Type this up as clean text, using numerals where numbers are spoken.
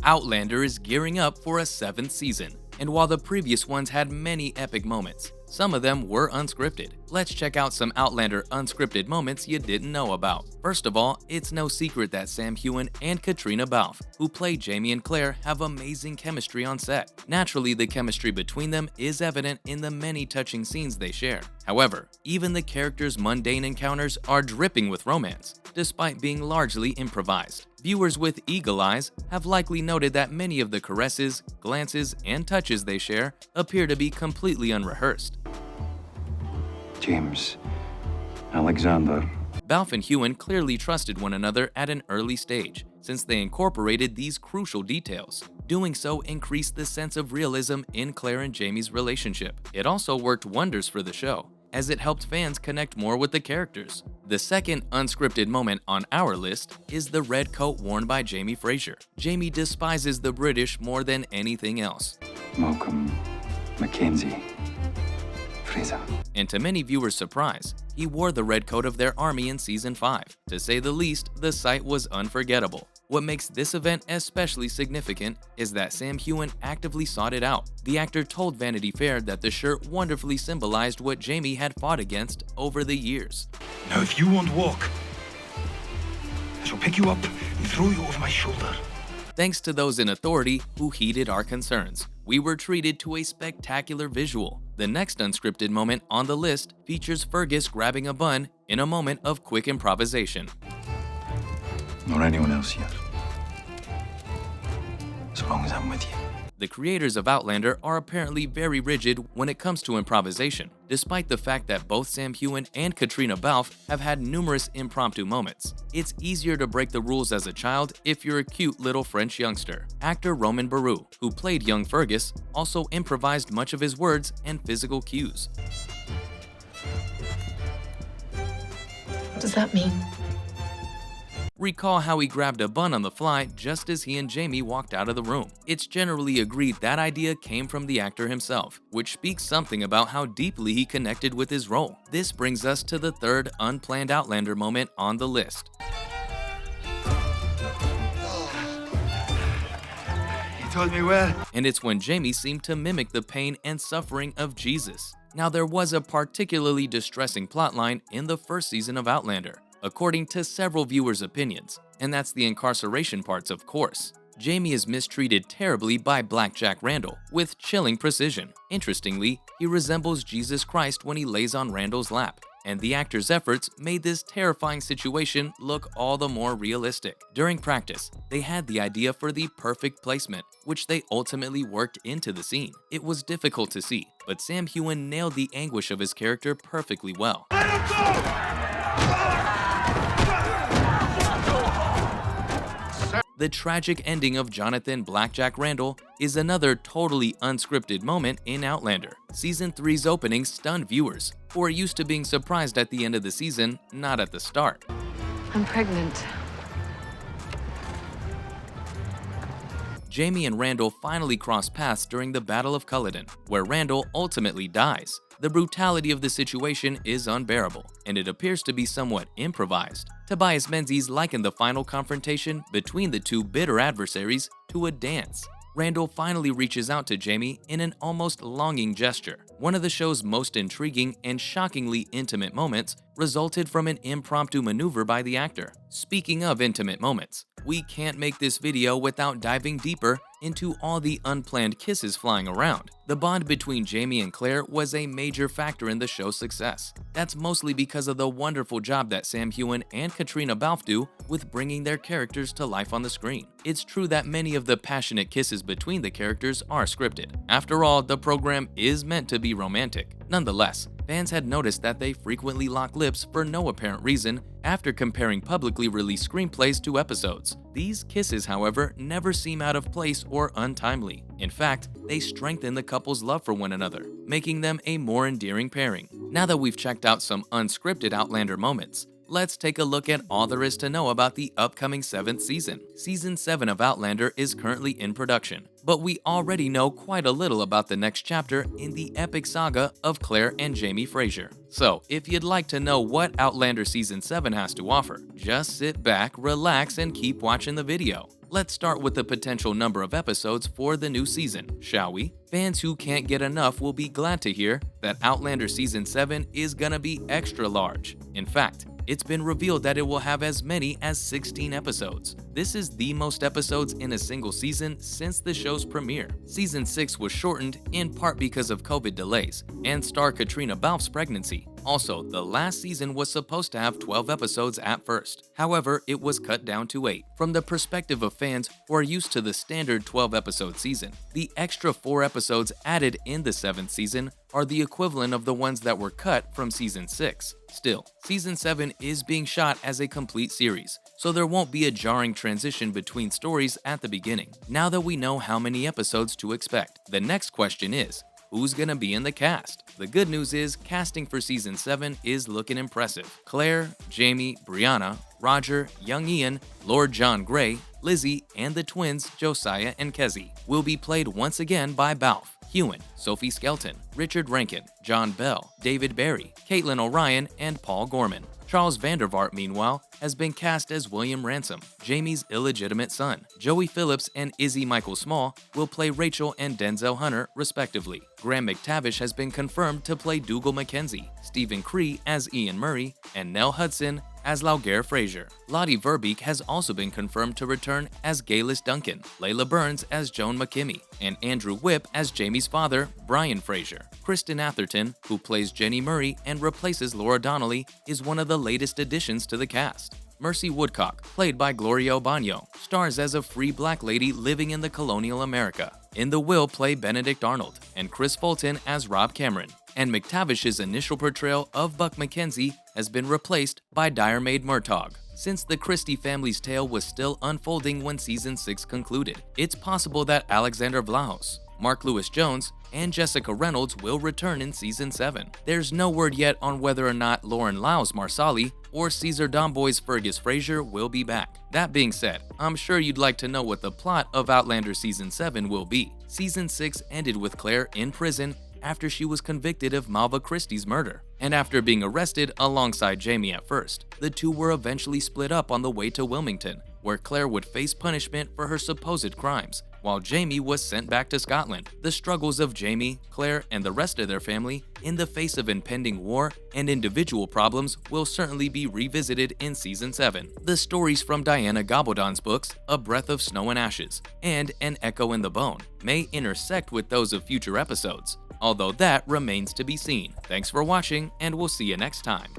Outlander is gearing up for a 7th season, and while the previous ones had many epic moments, some of them were unscripted. Let's check out some Outlander unscripted moments you didn't know about. First of all, it's no secret that Sam Heughan and Katrina Balfe, who play Jamie and Claire, have amazing chemistry on set. Naturally, the chemistry between them is evident in the many touching scenes they share. However, even the characters' mundane encounters are dripping with romance, despite being largely improvised. Viewers with eagle eyes have likely noted that many of the caresses, glances, and touches they share appear to be completely unrehearsed. James, Alexander. Balfe and Heughan clearly trusted one another at an early stage, since they incorporated these crucial details. Doing so increased the sense of realism in Claire and Jamie's relationship. It also worked wonders for the show, as it helped fans connect more with the characters. The second unscripted moment on our list is the red coat worn by Jamie Fraser. Jamie despises the British more than anything else. Malcolm, Mackenzie, Fraser. And to many viewers' surprise, he wore the red coat of their army in Season 5. To say the least, the sight was unforgettable. What makes this event especially significant is that Sam Heughan actively sought it out. The actor told Vanity Fair that the shirt wonderfully symbolized what Jamie had fought against over the years. Now if you won't walk, I shall pick you up and throw you over my shoulder. Thanks to those in authority who heeded our concerns, we were treated to a spectacular visual. The next unscripted moment on the list features Fergus grabbing a bun in a moment of quick improvisation. Nor anyone else here. So long as I'm with you. The creators of Outlander are apparently very rigid when it comes to improvisation, despite the fact that both Sam Heughan and Katrina Balfe have had numerous impromptu moments. It's easier to break the rules as a child if you're a cute little French youngster. Actor Roman Baru, who played young Fergus, also improvised much of his words and physical cues. What does that mean? Recall how he grabbed a bun on the fly just as he and Jamie walked out of the room. It's generally agreed that idea came from the actor himself, which speaks something about how deeply he connected with his role. This brings us to the third unplanned Outlander moment on the list. You told me well. And it's when Jamie seemed to mimic the pain and suffering of Jesus. Now, there was a particularly distressing plotline in the first season of Outlander, according to several viewers' opinions, and that's the incarceration parts, of course. Jamie is mistreated terribly by Blackjack Randall, with chilling precision. Interestingly, he resembles Jesus Christ when he lays on Randall's lap, and the actor's efforts made this terrifying situation look all the more realistic. During practice, they had the idea for the perfect placement, which they ultimately worked into the scene. It was difficult to see, but Sam Heughan nailed the anguish of his character perfectly well. The tragic ending of Jonathan Blackjack Randall is another totally unscripted moment in Outlander. Season 3's opening stunned viewers, who are used to being surprised at the end of the season, not at the start. I'm pregnant. Jamie and Randall finally cross paths during the Battle of Culloden, where Randall ultimately dies. The brutality of the situation is unbearable, and it appears to be somewhat improvised. Tobias Menzies likened the final confrontation between the two bitter adversaries to a dance. Randall finally reaches out to Jamie in an almost longing gesture. One of the show's most intriguing and shockingly intimate moments resulted from an impromptu maneuver by the actor. Speaking of intimate moments, we can't make this video without diving deeper into all the unplanned kisses flying around. The bond between Jamie and Claire was a major factor in the show's success. That's mostly because of the wonderful job that Sam Heughan and Katrina Balfe do with bringing their characters to life on the screen. It's true that many of the passionate kisses between the characters are scripted. After all, the program is meant to be romantic. Nonetheless, fans had noticed that they frequently lock lips for no apparent reason after comparing publicly released screenplays to episodes. These kisses, however, never seem out of place or untimely. In fact, they strengthen the couple's love for one another, making them a more endearing pairing. Now that we've checked out some unscripted Outlander moments, let's take a look at all there is to know about the upcoming 7th season. Season 7 of Outlander is currently in production, but we already know quite a little about the next chapter in the epic saga of Claire and Jamie Fraser. So, if you'd like to know what Outlander Season 7 has to offer, just sit back, relax, and keep watching the video. Let's start with the potential number of episodes for the new season, shall we? Fans who can't get enough will be glad to hear that Outlander Season 7 is gonna be extra large. In fact, it's been revealed that it will have as many as 16 episodes. This is the most episodes in a single season since the show's premiere. Season 6 was shortened in part because of COVID delays and star Katrina Balfe's pregnancy. Also, the last season was supposed to have 12 episodes at first. However, it was cut down to 8. From the perspective of fans who are used to the standard 12-episode season, the extra 4 episodes added in the 7th season are the equivalent of the ones that were cut from Season 6. Still, Season 7 is being shot as a complete series, so there won't be a jarring transition between stories at the beginning. Now that we know how many episodes to expect, the next question is, who's gonna be in the cast? The good news is, casting for Season 7 is looking impressive. Claire, Jamie, Brianna, Roger, young Ian, Lord John Grey, Lizzie, and the twins Josiah and Kezzy will be played once again by Balfe, Hewen, Sophie Skelton, Richard Rankin, John Bell, David Barry, Caitlin O'Ryan, and Paul Gorman. Charles Vandervaart, meanwhile, has been cast as William Ransom, Jamie's illegitimate son. Joey Phillips and Izzy Michael Small will play Rachel and Denzel Hunter, respectively. Graham McTavish has been confirmed to play Dougal Mackenzie, Stephen Cree as Ian Murray, and Nell Hudson as Laugare Fraser. Lottie Verbeek has also been confirmed to return as Galis Duncan, Layla Burns as Joan McKimmey, and Andrew Whipp as Jamie's father, Brian Fraser. Kristen Atherton, who plays Jenny Murray and replaces Laura Donnelly, is one of the latest additions to the cast. Mercy Woodcock, played by Gloria Obanyo, stars as a free black lady living in the colonial America. In The Will play Benedict Arnold, and Chris Fulton as Rob Cameron. And McTavish's initial portrayal of Buck McKenzie has been replaced by Diarmaid Murtaugh. Since the Christie family's tale was still unfolding when Season 6 concluded, it's possible that Alexander Vlahos, Mark Lewis-Jones, and Jessica Reynolds will return in Season 7. There's no word yet on whether or not Lauren Lau's Marsali or Caesar Domboy's Fergus Fraser will be back. That being said, I'm sure you'd like to know what the plot of Outlander Season 7 will be. Season 6 ended with Claire in prison after she was convicted of Malva Christie's murder. And after being arrested alongside Jamie at first, the two were eventually split up on the way to Wilmington, where Claire would face punishment for her supposed crimes, while Jamie was sent back to Scotland. The struggles of Jamie, Claire, and the rest of their family in the face of impending war and individual problems will certainly be revisited in Season 7. The stories from Diana Gabaldon's books, A Breath of Snow and Ashes, and An Echo in the Bone, may intersect with those of future episodes, although that remains to be seen. Thanks for watching, and we'll see you next time.